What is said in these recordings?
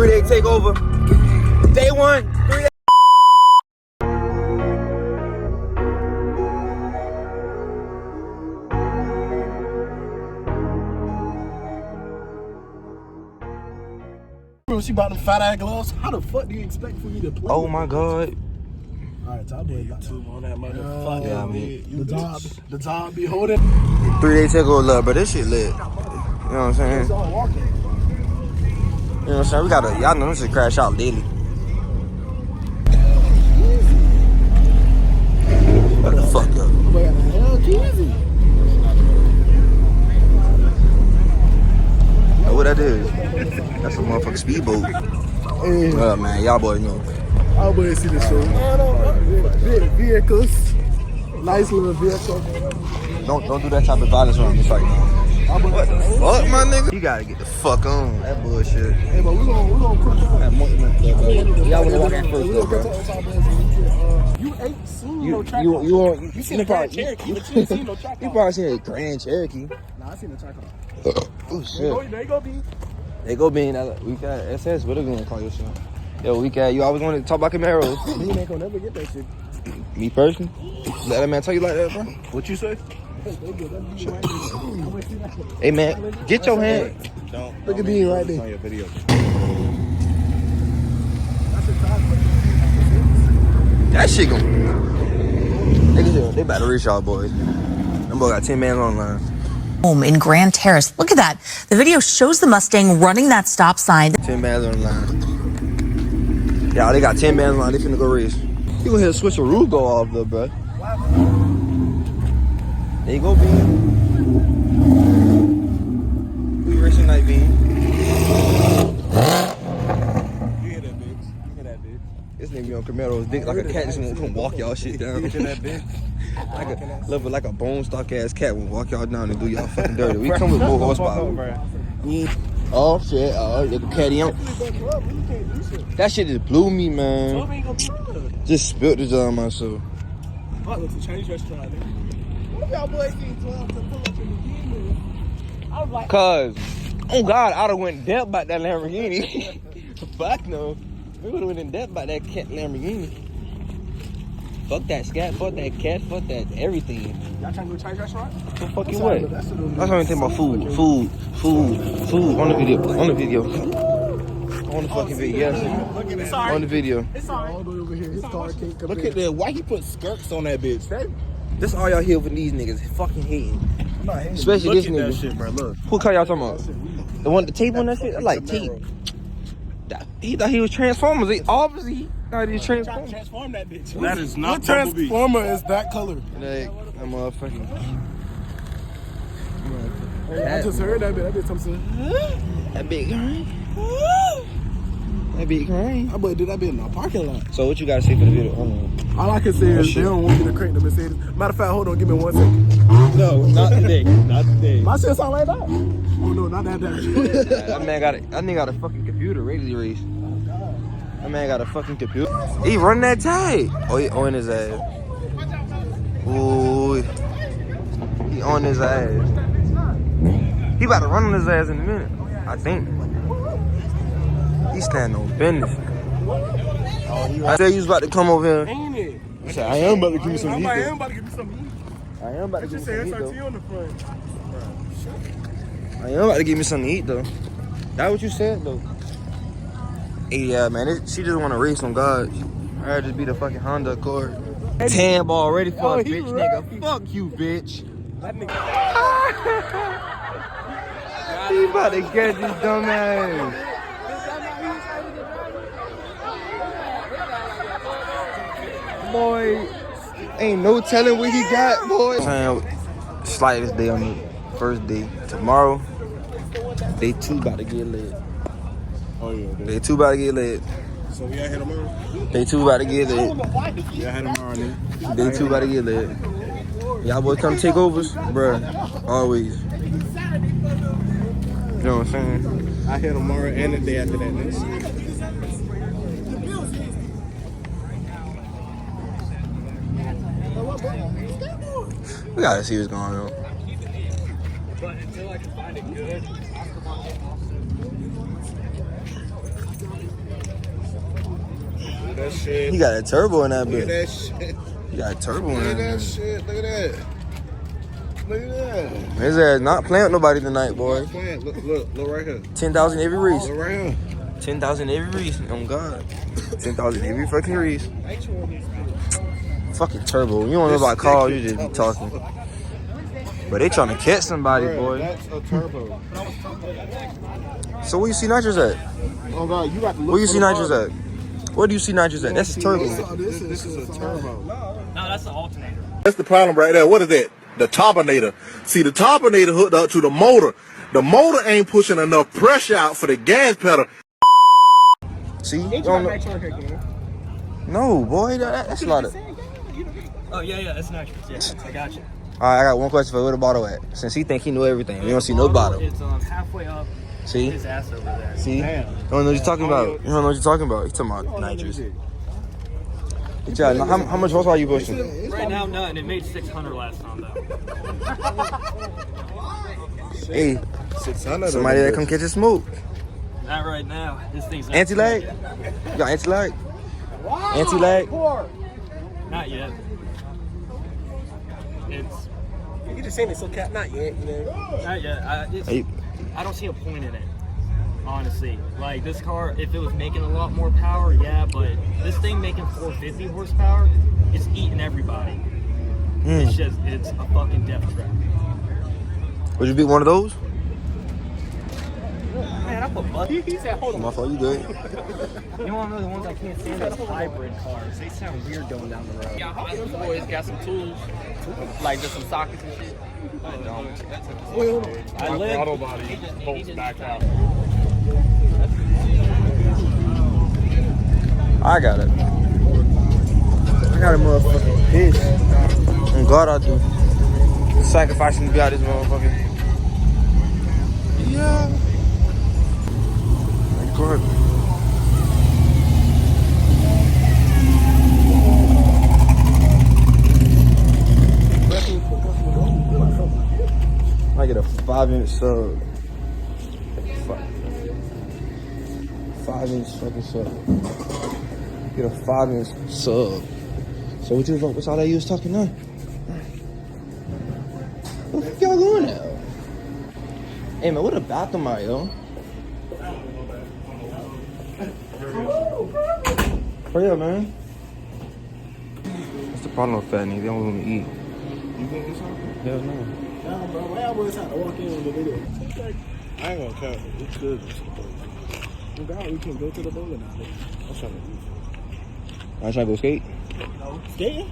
3-day takeover. Day 1, 3-day. She bought them fat ass gloves. How the fuck do you expect for me to play? Oh my god. Alright, so I'll do YouTube on that motherfucker. Yeah, I mean, the job be holding. 3-day takeover love, bro. This shit lit. You know what I'm saying? It's all walking. You know what I'm saying? We gotta, y'all know this shit crash out daily. What the fuck up? Where the hell, Keezy? Oh, what that is? That's a motherfucking speedboat. Hey. Man, y'all boys know. I'll boys see the show. Big vehicles. Nice little vehicle. Don't do that type of violence around this right now. What the fuck, my nigga? You gotta get the fuck on. That bullshit. Hey, but we gonna cook Y'all wanna walk in first, though, bro? You ain't seen no track. You seen the Grand Cherokee, but you ain't seen no track. You probably seen a Grand Cherokee. Nah, I seen the track. Oh shit. There you go, B. They go being we got SS. What are we gonna call yourself? Yo, we got. You always want to talk about Camaros. He ain't gonna never get that shit. Me personally? Let that man tell you like that, bro? What you say? Hey man, get your hand. Look at me right there. On your video. That shit gon' they about to reach y'all boys. Them boys got 10 man online. Home in Grand Terrace. Look at that. The video shows the Mustang running that stop sign. 10 bands online. Yeah, they got 10 bands online. They finna go race. You gonna hear a switcheroo go off though, bro. There you go, Bean. We racing night, Bean. You hear that, bitch? You hear that, bitch? This nigga be on Camaro's dick like a cat just won't come walk y'all shit down. You hear that, bitch? like a bone stock ass cat will walk y'all down and do y'all fucking dirty. We come with more horsepower. Oh shit, little catty on. That shit just blew me, man. Just spilled the jar on myself. Fuck, it's a Chinese restaurant, nigga. What if y'all boys seen 12 to pull up in the beginning? I was like, Cause, oh God, I'd have went dead about that Lamborghini. Fuck no. We would have went in debt about that cat Lamborghini. Fuck that scat, fuck that cat, fuck that everything. y'all trying to go Chinese restaurant? So fuck you what? That's what I'm thinking about food on the video. On the fucking video. Yes. On the video. It's all right. Over here. His car can't come Look at that. Why he put skirts on that bitch? This all y'all hear with these niggas fucking hating. I'm not hating. Especially Look this at that nigga. shit, bro. Look. Who car y'all talking about? The one with the tape on that shit? I like tape. He thought he was Transformers. He obviously thought he was Transformers. Transform that bitch. That is not What transformer is that color? Like, that motherfucking. I just heard that bitch. That bitch something. That big right? That big right? I bet did that bitch in the parking lot. So what you gotta say for the video? Hold on. All I can say is they don't want me to crank the Mercedes. Matter of fact, hold on, give me 1 second. No, not today. Not today. My shit sound like that? Oh no, not that. That nigga got a fucking computer ready to race. That man got a fucking computer. He running that tag. Oh, he on his ass. Ooh. He on his ass. He about to run on his ass in a minute. I think. He standing on business. I said you was about to come over here. Ain't it? I said, I am about to give you some heat. I am about to give you some heat. I am about to give you some heat, though. SRT on the front. I am about to give me something to eat, though. That what you said, though? Hey, yeah, man. She just want to race on God. I'd just be the fucking Honda Accord. 10 ball ready for a bitch, nigga. Fuck you, bitch. That nigga. He about to get this dumb ass. Boy, ain't no telling what he got, boy. Slightest day on the first day. Tomorrow, day 2 about to get lit. Oh yeah. Day 2 about to get lit. So we out here tomorrow? Day 2 about to get lit. We out here tomorrow, nigga. Day 2 about to get lit. Y'all boys come take overs, bruh. Always. You know what I'm saying? Out here tomorrow and the day after that, nigga. We gotta see what's going on. But until I can find it good, at that shit. He got a turbo in that Look at bitch. that shit. He got a turbo in Look at that that bitch. shit. Look at that. Look at that. His ass not playing with nobody tonight, boy. Look right here. 10,000 every race. Look right here. 10,000 every race. Oh God. 10,000 every fucking race. Fucking turbo. You don't know about cars, you just be talking. But they trying to catch somebody, boy. That's a turbo. So where you see nitrous at? Oh God, you got to look. Where you see nitrous at? Where do you see nitrous at? That's a turbo. This is a turbo. No, that's the alternator. That's the problem right there. What is that? The turbonator. See, the turbonator hooked up to the motor. The motor ain't pushing enough pressure out for the gas pedal. See? You Ain't you don't got know- nitrous here, gang? No, boy. That's a lot of... Oh, yeah, that's nitrous. Yeah, I got you. All right, I got one question for you. Where the bottle at? Since he think he know everything. We don't see no bottle. It's halfway up See? his ass over there. See? You don't know what you're talking about. You don't know what you're talking about. He's talking about nitrous. Yeah, how much horsepower you pushing? Right now, nothing. It made 600 last time, though. Hey, 600. somebody that come catch a smoke. Not right now. This thing's not Anti-lag? yet. You got anti-lag? Anti-lag? Not yet. It's You just saying it's so cat, not yet, you know. not yet. Hey, I don't see a point in it, honestly. Like, this car, if it was making a lot more power, yeah, but this thing making 450 horsepower, it's eating everybody. It's a fucking death trap. would you beat one of those? Man, I put butt. He said, hold on. My fault, you good. You know what I know? The ones I can't stand is hybrid cars. They sound weird going down the road. Yeah, these boys got some tools, like just some sockets and shit. I don't. Wait, hold on. I live. Auto body bolts back out. I got it. I got a motherfucking piss. And God, I do. Sacrificing to be out this motherfucker. Yeah. God. I get a 5-inch sub. 5-inch fucking sub. Get a 5-inch sub. So what's all that you was talking now? Where the fuck y'all going now? Hey man, what a bathroom out, yo? Hurry up, man. That's the problem with fat niggas. They don't want to eat. You think it's something? Hell no. Nah, bro, why I always have to walk in on the video? I ain't gonna count. We could. Oh God, we can go to the bowling alley. I'm trying to. I trying to go skate. Skating?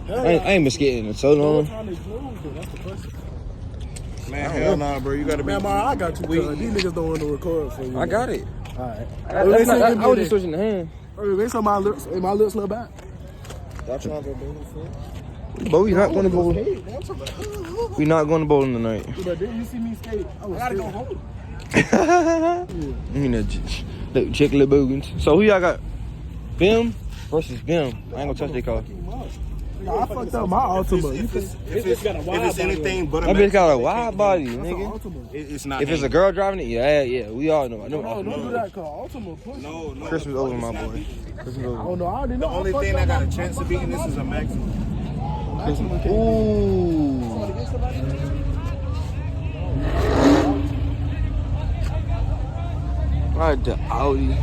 I ain't been skating in so long. Time they close, though. That's the question. Man, hell nah, bro. You gotta be. Man, Mara, I got you. These niggas don't want to record for you. I got it. Alright. I was just switching the hand. They saw my lips. My lips look back. Y'all trying to go bowling for? But we not going to bowl. We not going to bowling tonight. But then you see me skate. I gotta go home. You know, the chicken boogans. So who y'all got? Bim versus Bim. I ain't gonna touch their car. I fucked up my Ultima. If it's anything but a That bitch got a Mexican, wide body, That's an nigga. Ultima. it's not. If it's a girl driving it, yeah, we all know. I know. No, don't do that, cause Ultima push. no. Christmas over, my boy. Christmas over. Oh no, I already know. The only thing that got a chance of beating this is a Mexican. Ooh. Right, the Audi.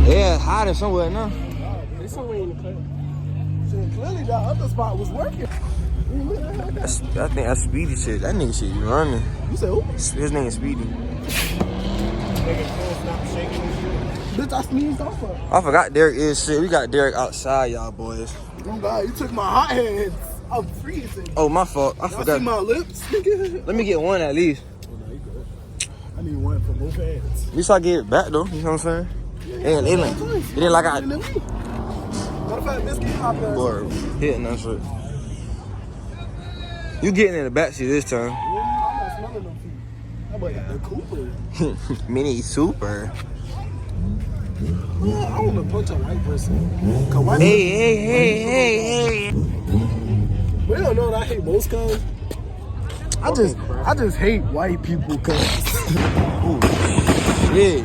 Yeah, hiding somewhere now. They somewhere in the cut. Clearly that other spot was working. I think that's Speedy shit. That nigga shit, you running. You said who? His name is Speedy. Bitch, I sneezed off her. I forgot Derek is shit. We got Derek outside, y'all boys. Oh God, you took my hot hands. I'm freezing. Oh, my fault. I Y'all see forgot. my lips, nigga? Let me get one at least. Oh, no, you good. I need one for both hands. At least I get it back though. You know what I'm saying? It ain't like I. Matter of fact, this kid popped ass. Boy, hitting that shit. You getting in the backseat this time. I'm not smelling no feet. That boy got the Cooper. Mini Super. I want to punch a white person. Cause white Hey. We don't know that I hate most cars. I just hate white people cause shit.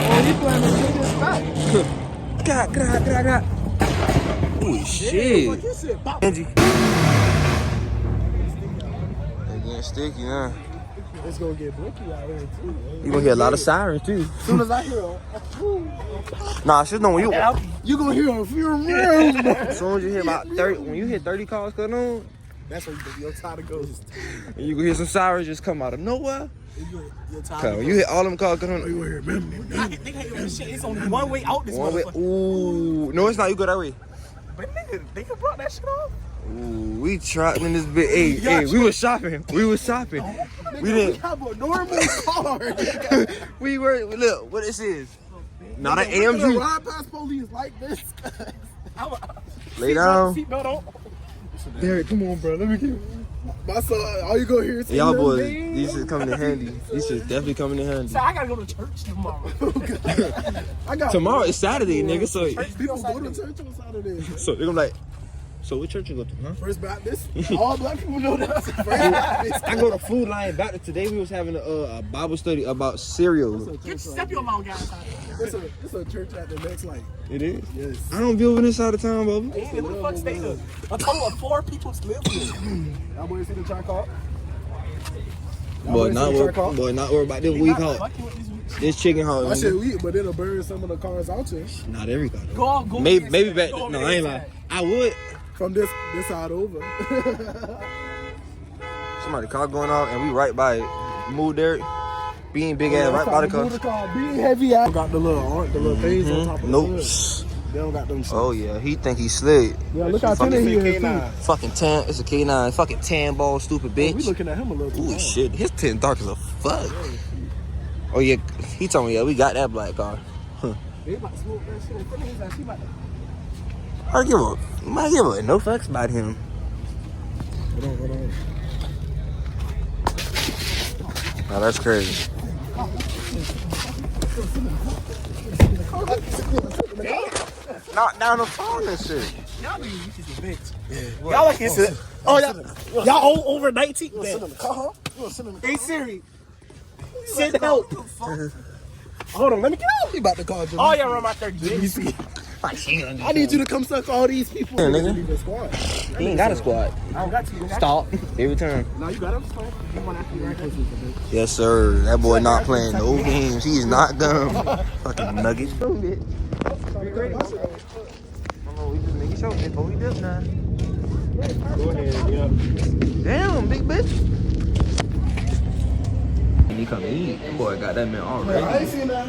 Oh, he playing the biggest spot. God. Oh shit. Like this shit, pop. Angie. They getting sticky, huh? It's gonna get blicky out here too. You gonna hear a lot of sirens too. As soon as I hear Nah, shit, no, when you gonna hear a few rooms. as soon as you hear about 30, when you hear 30 cars coming on, That's when your tire goes. and you gonna hear some sirens just come out of nowhere. Your tire Cause when you hear all them cars coming on, you gonna hear it's only one way out this one way, motherfucker. ooh, no, it's not. You go that way. But nigga, they can brought that shit off. Ooh, we tried in this bit. Hey, we was shopping. We We didn't. have a normal car. We were. Look, what this is. Not an We're gonna AMG. ride past police like this. Lay down. Seatbelt on. Derek, come on, bro. Let me get. My son, all you gonna hear is Y'all boys, these is coming in handy. These is definitely coming in handy. So I gotta go to church tomorrow. I got Tomorrow is Saturday, nigga. So, people go to church on Saturday. so they're gonna be like, so what church you go to, huh? First Baptist. All black people know that. First Baptist. I go to Food Lion Baptist. Today we was having a Bible study about cereal. Step your mouth, guys. It's a church at the next light. It is? Yes. I don't be over this side of town, Bubba. Hey, who the fuck stay here? A total of 4 people live here. Y'all boys see the chart call? Boy, not worry about this week hawk. This chicken hawk. I said we, but it'll burn some of the cars out here. Not every car. Go Maybe back. No, I ain't lying. I would. From this side over. Somebody car going off and we right by it. Move Derek. Being big ass right by the car. Being heavy ass. Got the little things on top of the Nope. hood. They don't got them shit. Oh yeah, he think he slick. Yeah, look how tinted he is too. Fucking tan. It's a K9. Fucking tan ball, stupid We bitch. looking at him a little too Ooh hard. shit, his tint dark as a fuck. Oh yeah, he told me yeah we got that black car. They about to smoke that shit in front of his ass. He about to... I might give a no fucks about him. Hold on. Nah, that's crazy. Knock down the phone and shit. Y'all be a bitch. Y'all like this. Oh, y'all over 19? You sit in the car, huh? Hey Siri. Send help. Hold on, let me get out. He about to call Jimmy. Oh, y'all run my 30. I need you to come suck all these people. Yeah, nigga. He ain't got a squad. I don't got you. Stop. Every time. No, you got him. You want to act right close to the bitch. Yes, sir. That boy not playing no games. He is not gum. Fucking nugget. We just making sure before we dip now. Go ahead, yeah. Damn, big bitch. And he come eat. Boy, got that man already. I ain't seen that.